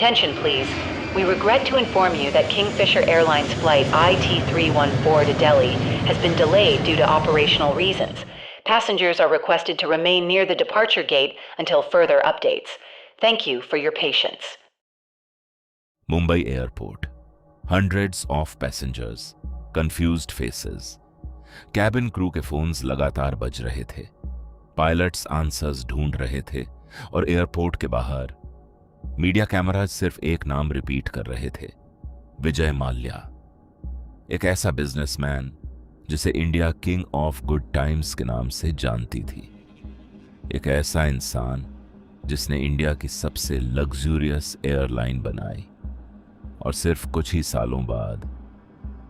Attention, please. We regret to inform you that Kingfisher Airlines flight IT-314 to Delhi has been delayed due to operational reasons. Passengers are requested to remain near the departure gate until further updates. Thank you for your patience. Mumbai Airport. Hundreds of passengers. Confused faces. Cabin crew के phones लगातार बज रहे थे. Pilots answers ढूंढ रहे थे और airport के बाहर मीडिया कैमराज सिर्फ एक नाम रिपीट कर रहे थे, विजय माल्या. एक ऐसा बिजनेसमैन जिसे India king of good times के नाम से जानती थी. एक ऐसा इंसान जिसने इंडिया की सबसे लग्जूरियस एयरलाइन बनाई और सिर्फ कुछ ही सालों बाद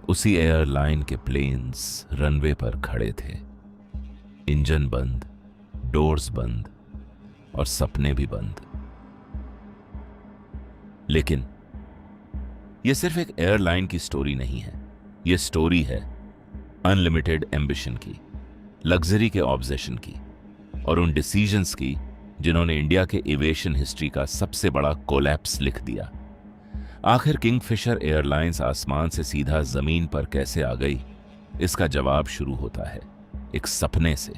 उसी एयरलाइन के प्लेन्स रनवे पर खड़े थे. इंजन बंद, डोर्स बंद और सपने भी बंद. लेकिन यह सिर्फ एक एयरलाइन की स्टोरी नहीं है. यह स्टोरी है अनलिमिटेड एम्बिशन की, लग्जरी के ऑब्सेशन की और उन डिसीजंस की जिन्होंने इंडिया के एविएशन हिस्ट्री का सबसे बड़ा कोलैप्स लिख दिया. आखिर किंगफिशर एयरलाइंस आसमान से सीधा जमीन पर कैसे आ गई, इसका जवाब शुरू होता है एक सपने से.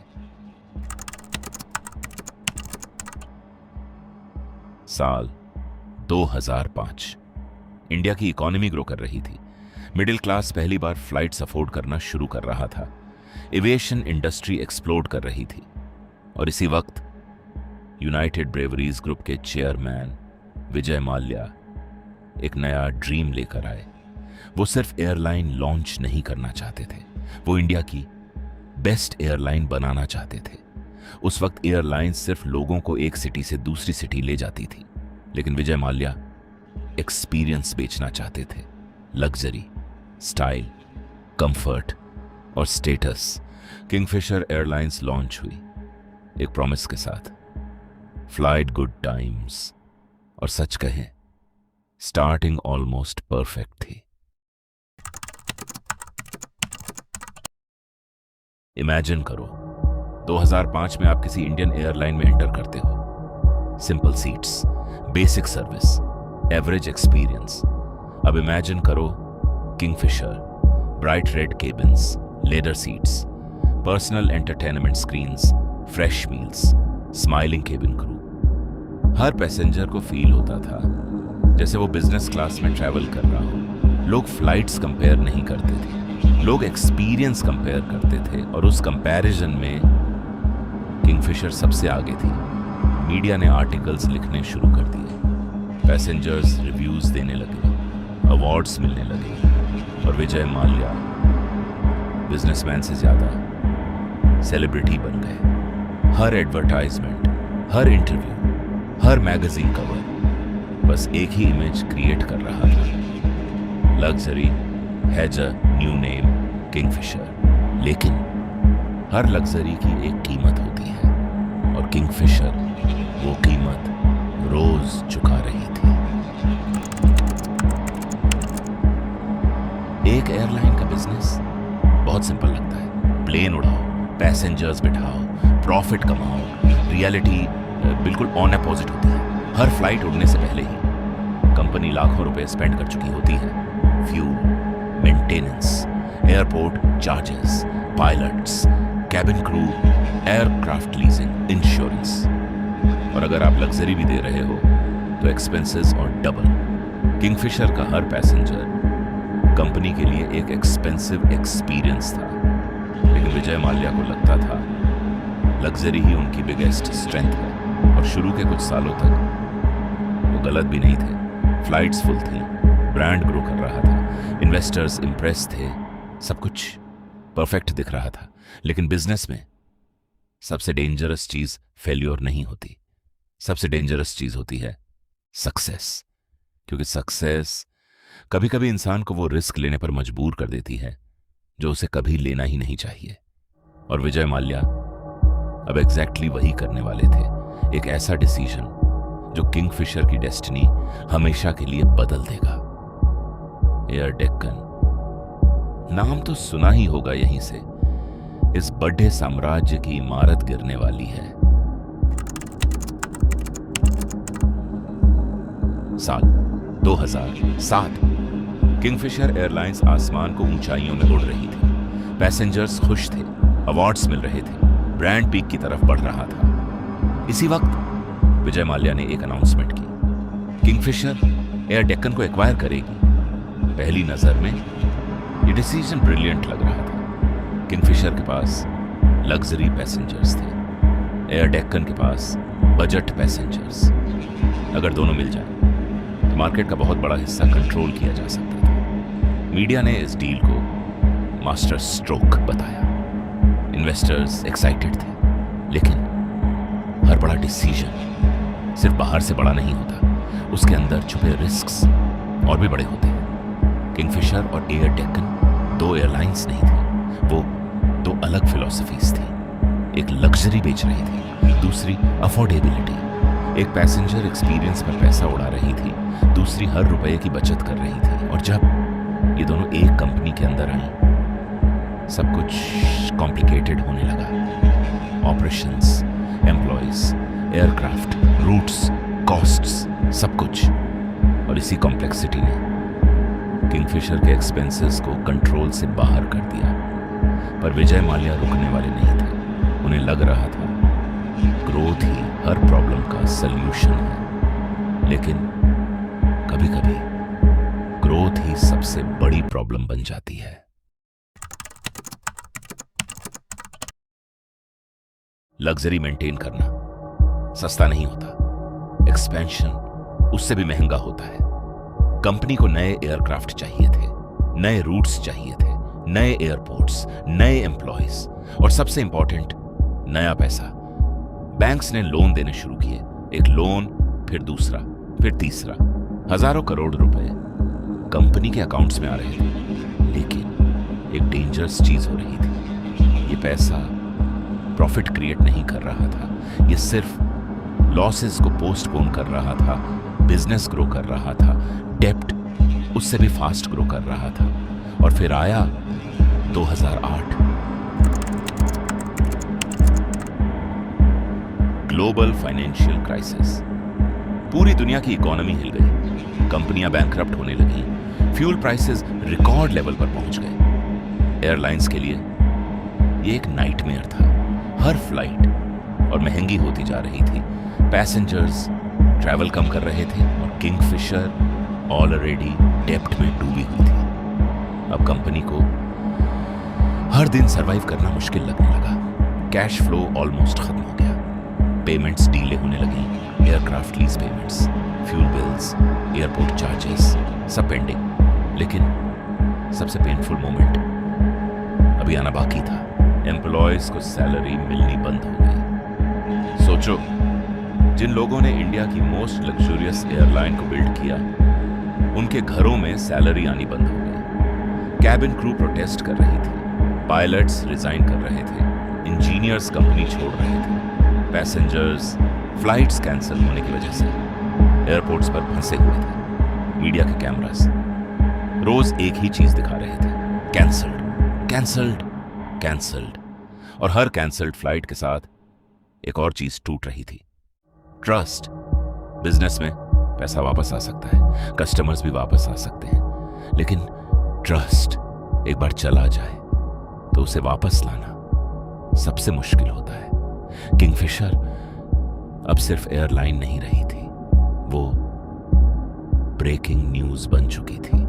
साल 2005. इंडिया की इकोनॉमी ग्रो कर रही थी. मिडिल क्लास पहली बार फ्लाइट्स अफोर्ड करना शुरू कर रहा था. एविएशन इंडस्ट्री एक्सप्लोड कर रही थी. और इसी वक्त यूनाइटेड ब्रेवरीज ग्रुप के चेयरमैन विजय माल्या एक नया ड्रीम लेकर आए. वो सिर्फ एयरलाइन लॉन्च नहीं करना चाहते थे, वो इंडिया की बेस्ट एयरलाइन बनाना चाहते थे. उस वक्त एयरलाइन सिर्फ लोगों को एक सिटी से दूसरी सिटी ले जाती थी, लेकिन विजय माल्या एक्सपीरियंस बेचना चाहते थे. लग्जरी, स्टाइल, कंफर्ट और स्टेटस. किंगफिशर एयरलाइंस लॉन्च हुई एक प्रॉमिस के साथ, फ्लाइट गुड टाइम्स. और सच कहें, स्टार्टिंग ऑलमोस्ट परफेक्ट थी. इमेजिन करो 2005 में आप किसी इंडियन एयरलाइन में एंटर करते हो. Simple seats, basic service, average experience. अब इमेजिन करो Kingfisher, bright red cabins, leather seats, personal entertainment screens, fresh meals, smiling cabin crew. हर पैसेंजर को फील होता था जैसे वो बिजनेस क्लास में ट्रैवल कर रहा हो. लोग फ्लाइट्स कंपेयर नहीं करते थे, लोग एक्सपीरियंस कंपेयर करते थे. और उस कंपैरिजन में किंगफिशर सबसे आगे थी. मीडिया ने आर्टिकल्स लिखने शुरू कर दिए, पैसेंजर्स रिव्यूज देने लगे, अवार्ड्स मिलने लगे और विजय माल्या बिजनेसमैन से ज्यादा सेलिब्रिटी बन गए. हर एडवर्टाइजमेंट, हर इंटरव्यू, हर मैगजीन कवर बस एक ही इमेज क्रिएट कर रहा था. Luxury has a new name, Kingfisher. लेकिन हर लग्जरी की एक कीमत होती है और किंगफिशर वो कीमत रोज चुका रही थी. एक एयरलाइन का बिजनेस बहुत सिंपल लगता है. प्लेन उड़ाओ, पैसेंजर्स बिठाओ, प्रॉफिट कमाओ. रियलिटी बिल्कुल ऑन अपोजिट होती है. हर फ्लाइट उड़ने से पहले ही कंपनी लाखों रुपए स्पेंड कर चुकी होती है. Fuel, maintenance, airport charges, pilots, cabin crew, aircraft leasing, insurance. और अगर आप लग्जरी भी दे रहे हो तो एक्सपेंसेस और डबल. किंगफिशर का हर पैसेंजर कंपनी के लिए एक एक्सपेंसिव एक्सपीरियंस था. लेकिन विजय माल्या को लगता था लग्जरी ही उनकी बिगेस्ट स्ट्रेंथ है. और शुरू के कुछ सालों तक वो गलत भी नहीं थे. फ्लाइट्स फुल थी, ब्रांड ग्रो कर रहा था, इन्वेस्टर्स इंप्रेस थे, सब कुछ परफेक्ट दिख रहा था. लेकिन बिजनेस में सबसे डेंजरस चीज फेल्योर नहीं होती, सबसे डेंजरस चीज होती है सक्सेस. क्योंकि सक्सेस कभी कभी इंसान को वो रिस्क लेने पर मजबूर कर देती है जो उसे कभी लेना ही नहीं चाहिए. और विजय माल्या अब एग्जैक्टली वही करने वाले थे. एक ऐसा डिसीजन जो किंगफिशर की डेस्टिनी हमेशा के लिए बदल देगा. एयर डेक्कन नाम तो सुना ही होगा यहीं से. इस बड़े साम्राज्य की इमारत गिरने वाली है. साल 2007। किंगफिशर एयरलाइंस आसमान को ऊंचाइयों में उड़ रही थी। पैसेंजर्स खुश थे, अवार्ड्स मिल रहे थे, ब्रांड पीक की तरफ बढ़ रहा था। इसी वक्त विजय माल्या ने एक अनाउंसमेंट की, किंगफिशर एयर डेक्कन को एक्वायर करेगी। पहली नजर में ये डिसीजन ब्रिलियंट लग रहा था। किंगफिशर के पास लग्जरी पैसेंजर्स थे, एयर डेक्कन के पास बजट पैसेंजर्स। अगर दोनों मिल जाए तो मार्केट का बहुत बड़ा हिस्सा कंट्रोल किया जा सकता था। मीडिया ने इस डील को मास्टर स्ट्रोक बताया। इन्वेस्टर्स एक्साइटेड थे, लेकिन हर बड़ा डिसीजन सिर्फ बाहर से बड़ा नहीं होता, उसके अंदर छुपे रिस्क्स और भी बड़े होते हैं। किंगफिशर और एयर डेक्कन दो एयरलाइंस नहीं थी, वो दो अलग फिलॉसफीज थी। एक लग्जरी बेच रही थी, दूसरी अफोर्डेबिलिटी। एक पैसेंजर एक्सपीरियंस पर पैसा उड़ा रही थी, दूसरी हर रुपए की बचत कर रही थी। और जब ये दोनों एक कंपनी के अंदर आई, सब कुछ कॉम्प्लिकेटेड होने लगा। Operations, employees, aircraft, routes, costs, सब कुछ। और इसी कॉम्प्लेक्सिटी ने किंगफिशर के एक्सपेंसेस को कंट्रोल से बाहर कर दिया। पर विजय माल्या रुकने वाले नहीं थे। उन्हें लग रहा था ग्रोथ ही हर प्रॉब्लम का सल्यूशन है, लेकिन कभी-कभी ग्रोथ ही सबसे बड़ी प्रॉब्लम बन जाती है। लग्जरी मेंटेन करना सस्ता नहीं होता, एक्सपेंशन उससे भी महंगा होता है। कंपनी को नए एयरक्राफ्ट चाहिए थे, नए रूट्स चाहिए थे, नए एयरपोर्ट्स, नए एम्प्लॉयज और सबसे इंपॉर्टेंट नया पैसा। बैंक्स ने लोन देने शुरू किए, एक लोन, फिर दूसरा, फिर तीसरा। हजारों करोड़ रुपए कंपनी के अकाउंट्स में आ रहे थे, लेकिन एक डेंजरस चीज हो रही थी। ये पैसा प्रॉफिट क्रिएट नहीं कर रहा था, ये सिर्फ लॉसेस को पोस्टपोन कर रहा था। बिजनेस ग्रो कर रहा था, डेप्ट उससे भी फास्ट ग्रो कर रहा था। और फिर आया 2008, ग्लोबल फाइनेंशियल क्राइसिस। पूरी दुनिया की इकोनॉमी हिल गई, कंपनियां बैंकरप्ट होने लगी, फ्यूल प्राइसेस रिकॉर्ड लेवल पर पहुंच गए। एयरलाइंस के लिए ये एक नाइटमेयर था। हर फ्लाइट और महंगी होती जा रही थी, पैसेंजर्स ट्रैवल कम कर रहे थे और किंगफिशर ऑलरेडी डेप्ट में डूबी हुई थी। अब कंपनी को हर दिन सरवाइव करना मुश्किल लगने लगा। कैश फ्लो ऑलमोस्ट खत्म हो गया, पेमेंट्स डीले होने लगी, aircraft lease payments, fuel bills, airport charges, सब पेंडिंग। लेकिन सबसे पेनफुल मोमेंट अभी आना बाकी था। एम्प्लॉयज को सैलरी मिलनी बंद हो गई। सोचो, जिन लोगों ने इंडिया की मोस्ट लग्जूरियस एयरलाइन को बिल्ड किया, उनके घरों में सैलरी आनी बंद हो गई। कैबिन क्रू प्रोटेस्ट कर रही थी, पायलट्स रिजाइन कर रहे थे, इंजीनियर्स कंपनी छोड़ रहे थे, पैसेंजर्स फ्लाइट्स कैंसिल होने की वजह से एयरपोर्ट्स पर फंसे हुए थे। मीडिया के कैमरास रोज एक ही चीज दिखा रहे थे, कैंसल्ड, कैंसल्ड, कैंसल्ड। और हर कैंसल्ड फ्लाइट के साथ एक और चीज टूट रही थी, ट्रस्ट। बिजनेस में पैसा वापस आ सकता है, कस्टमर्स भी वापस आ सकते हैं, लेकिन ट्रस्ट एक बार चला जाए तो उसे वापस लाना सबसे मुश्किल होता है। किंगफिशर अब सिर्फ एयरलाइन नहीं रही थी, वो ब्रेकिंग न्यूज बन चुकी थी।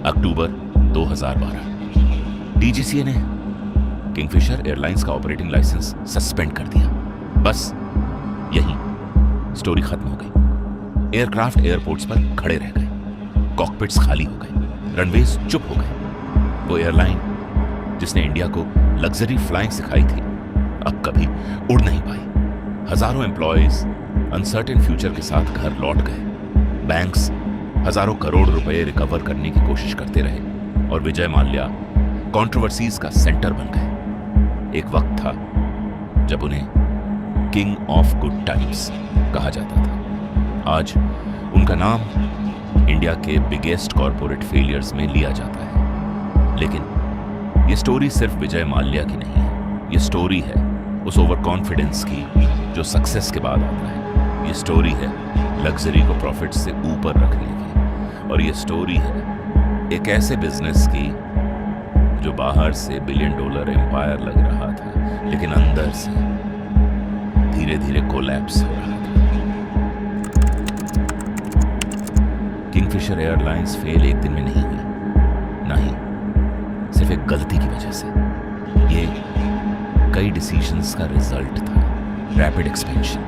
अक्टूबर 2012, डीजीसीए ने किंगफिशर एयरलाइंस का ऑपरेटिंग लाइसेंस सस्पेंड कर दिया। बस यहीं स्टोरी खत्म हो गई। एयरक्राफ्ट एयरपोर्ट्स पर खड़े रह गए, कॉकपिट्स खाली हो गए, रनवेज चुप हो गए। वो एयरलाइन जिसने इंडिया को लग्जरी फ्लाइंग सिखाई थी, अब कभी उड़ नहीं पाई। हजारों एम्प्लॉयज अनसर्टेन फ्यूचर के साथ घर लौट गए। बैंक्स हजारों करोड़ रुपए रिकवर करने की कोशिश करते रहे और विजय माल्या कंट्रोवर्सीज का सेंटर बन गए। एक वक्त था जब उन्हें किंग ऑफ गुड टाइम्स कहा जाता था। आज उनका नाम इंडिया के बिगेस्ट कॉर्पोरेट फेलियर्स में लिया जाता है। लेकिन ये स्टोरी सिर्फ विजय माल्या की नहीं है, ये स्टोरी है उस ओवर कॉन्फिडेंस की जो सक्सेस के बाद आता है। ये स्टोरी है लग्जरी को प्रॉफिट से ऊपर रखने की, और ये स्टोरी है एक ऐसे बिजनेस की जो बाहर से $1 बिलियन एम्पायर लग रहा था, लेकिन अंदर से धीरे धीरे कोलैप्स हो रहा था। किंगफिशर एयरलाइंस फेल एक दिन में नहीं हुई, नहीं, सिर्फ एक गलती की वजह से। ये कई डिसीजंस का रिजल्ट था। रैपिड एक्सपेंशन,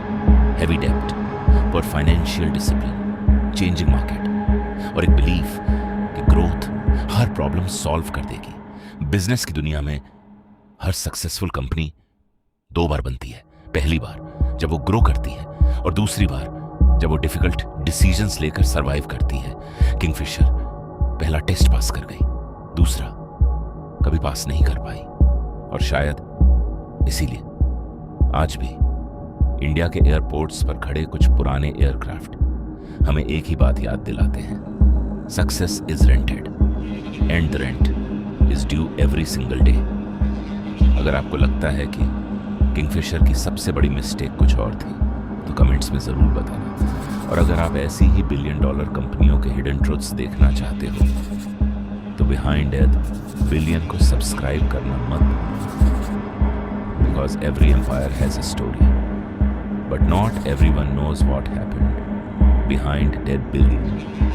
हेवी डेब्ट, पर फाइनेंशियल डिसिप्लिन, चेंजिंग मार्केट और एक बिलीफ कि ग्रोथ हर प्रॉब्लम सॉल्व कर देगी। बिजनेस की दुनिया में हर सक्सेसफुल कंपनी 2 बार बनती है। पहली बार जब वो ग्रो करती है, और दूसरी बार जब वो डिफिकल्ट डिसीजंस लेकर सरवाइव करती है। किंगफिशर पहला टेस्ट पास कर गई, दूसरा कभी पास नहीं कर पाई, और शायद इसीलिए आज भी इंडिया के एयरपोर्ट्स पर खड़े कुछ पुराने एयरक्राफ्ट हमें एक ही बात याद दिलाते हैं: success is rented and the rent is due every single day. अगर आपको लगता है कि किंगफिशर की सबसे बड़ी मिस्टेक कुछ और थी, तो कमेंट्स में ज़रूर बताना। और अगर आप ऐसी ही $1 बिलियन कंपनियों के हिडन ट्रुथ्स देखना चाहते हो, तो बिहाइंड डेथ बिलियन को सब्सक्राइब करना मत भूलना। Because every empire has a story, but not everyone knows what happened behind that billion.